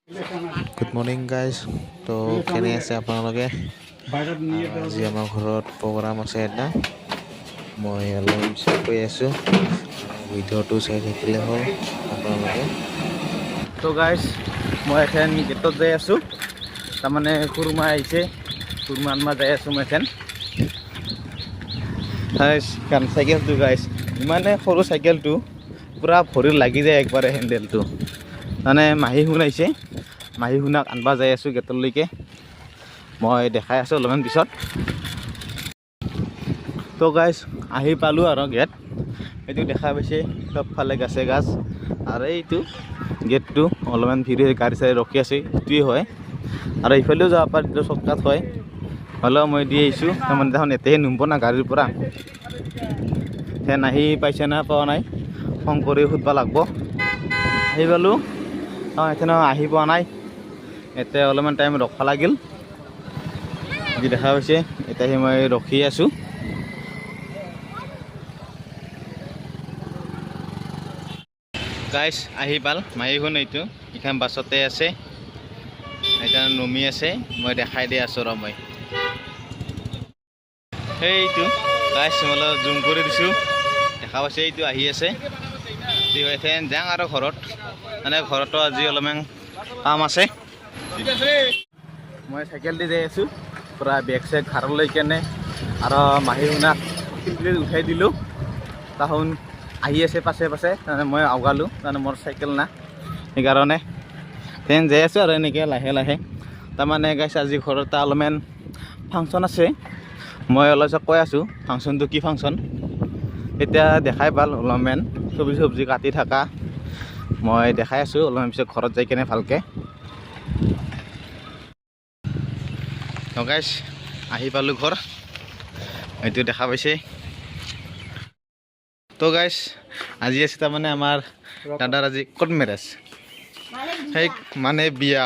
Good morning guys. তো কেনে আছে আপোনালোকে? আজি আমাৰ ঘৰত প্ৰগ্ৰাম আছে এটা। মই অলপ চেক কৰি আছোঁ। ভিডিঅ'টো চাই থাকিলে হ'ল আপোনালোকে। তো গাইজ মই এখন গেটত যাই আছোঁ। তাৰমানে খুৰমা আহিছে, খুৰমা আনবা যাই আছোঁ মই এখন। চাইকেলটো গাইজ ইমানে সৰু চাইকেলটো পূৰা ভৰিত লাগি যায় একবাৰে হেণ্ডেলটো। মানে মাহী শুনাইছে, মাহী শুনাক আনবা যাই আছোঁ গেটলৈকে। মই দেখাই আছোঁ অলপমান পিছত। তো গাইজ আহি পালোঁ আৰু গেট। এইটো দেখা পাইছে চবফালে গাছে গাছ, আৰু এইটো গেটটো অলপমান ভিৰ হৈ গাড়ী চাড়ী ৰখি আছে, সেইটোৱে হয়। আৰু ইফালেও যাব পাৰে, চৰ্টকাট হয়। হ'লেও মই দি আহিছোঁ, তাৰমানে দেখোন এতিয়াহে নুমব না গাড়ীৰ পৰা। সেন আহি পাইছে না পোৱা নাই, ফোন কৰি সুধিব লাগিব। আহি পালোঁ, এতিয়া আহি পোৱা নাই। এতিয়া অলপমান টাইম ৰখিব লাগিল। যি দেখা পাইছে এতিয়া মই ৰখি আছোঁ। গাইজ আহি পাল মাহী শুন, এইটো এইখন বাছতে আছে, এতিয়া নমি আছে। মই দেখাই দি আছোঁ ৰ, মই সেইটো গাইজ মই জুম কৰি দিছোঁ, দেখা পাইছে এইটো আহি আছে। এথেন যাওঁ আৰু ঘৰত, মানে ঘৰতো আজি অলপমান কাম আছে। মই চাইকেল দি যাই আছোঁ পূৰা বেগ চেগ ঘাৰত লৈ কেনে, আৰু মাহী শুনাক উঠাই দিলোঁ। তাহোন আহি আছে পাছে পাছে, তাৰমানে মই আওগালোঁ, তাৰমানে মোৰ চাইকেল না, সেইকাৰণে তেন যাই আছোঁ আৰু এনেকৈ লাহে লাহে। তাৰমানে গাইছ আজি ঘৰত অলপমান ফাংচন আছে। মই অলপ কৈ আছোঁ ফাংচনটো কি ফাংচন, এতিয়া দেখাই পাল অলপমান চব্জি কাটি থকা। মই দেখাই আছোঁ অলপমান পিছত ঘৰত যাই কেনে ভালকৈ। গাইছ আহি পালোঁ ঘৰ, এইটো দেখা পাইছে। তো গাইছ আজি আছে তাৰমানে আমাৰ দাদাৰ আজি ক'ত মেৰেজ, সেই মানে বিয়া।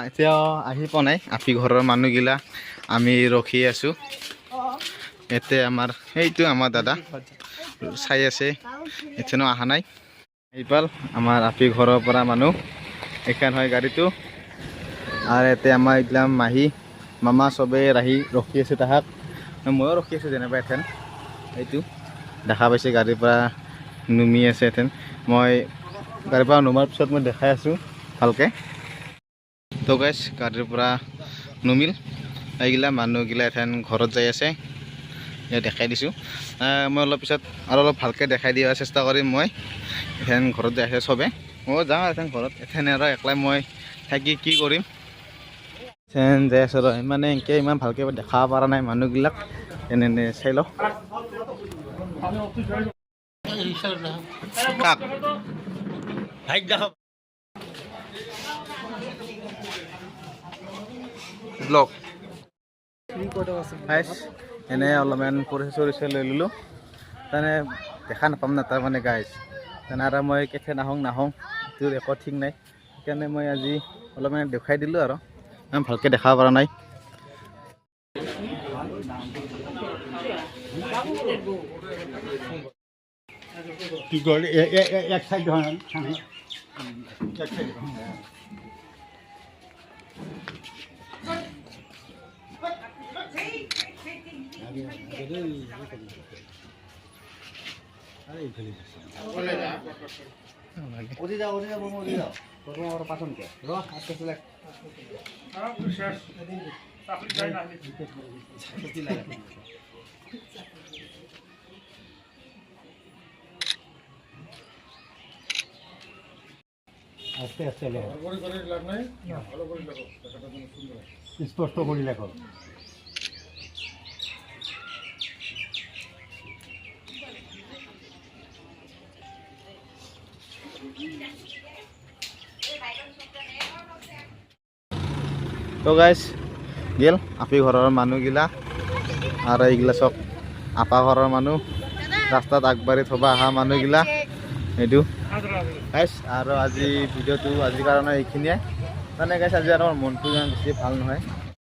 এতিয়া আহি পোৱা নাই আপি ঘৰৰ মানুহগিলা, আমি ৰখি আছোঁ। এতিয়া আমাৰ সেইটো আমাৰ দাদা চাই আছে, এতিয়ানো অহা নাই। এইপাল আমাৰ আপি ঘৰৰ পৰা মানুহ, এইখন হয় গাড়ীটো। আৰু এতিয়া আমাৰ এইগিলা মাহী মামা চবেই আহি ৰখি আছে তাহাক, ময়ো ৰখি আছোঁ যেনিবা। এথেন এইটো দেখা পাইছে গাড়ীৰ পৰা নুমি আছে। এথেন মই গাড়ীৰ পৰা নুমাৰ পিছত মই দেখাই আছোঁ ভালকৈ। তো গাইছ গাড়ীৰ পৰা নুমিল, এইগিলা মানুহগিলা এথেন ঘৰত যাই আছে, ইয়াত দেখাই দিছোঁ। মই অলপ পিছত আৰু অলপ ভালকৈ দেখাই দিয়াৰ চেষ্টা কৰিম। মই এথেন ঘৰত যাই আছে চবে, মই যাওঁ এথেন ঘৰত। এথেন আৰু একলাই মই থাকি কি কৰিম, এথেন যাই আছোঁ ৰ। মানে এনেকৈ ইমান ভালকৈ দেখাব পৰা নাই মানুহগিলাক, এনে চাই লওক। ব্লগ এনে অলপমান পৰিচয় লৈ ল'লোঁ, তাৰমানে দেখা নাপাম না তাৰমানে গাইজ। তেনে আৰু মই কেথে নাহোঁ এইটো একো ঠিক নাই, সেইকাৰণে মই আজি অলপমান দেখুৱাই দিলোঁ আৰু ইমান ভালকৈ দেখাব পৰা নাই। কি কৰিলে এক চাইড আস্তে আস্তে স্পষ্ট কৰি লেখক। তো গাইজ গেল আপি ঘৰৰ মানুহগিলা, আৰু এইগিলা চব আপা ঘৰৰ মানুহ, ৰাস্তাত আগবাঢ়ি থ'ব অহা মানুহগিলা এইটো গাইজ। আৰু আজি ভিডিঅ'টো আজিৰ কাৰণে এইখিনিয়ে। মানে গাইজ আজি আৰু মনটো ইমান বেছি ভাল নহয়,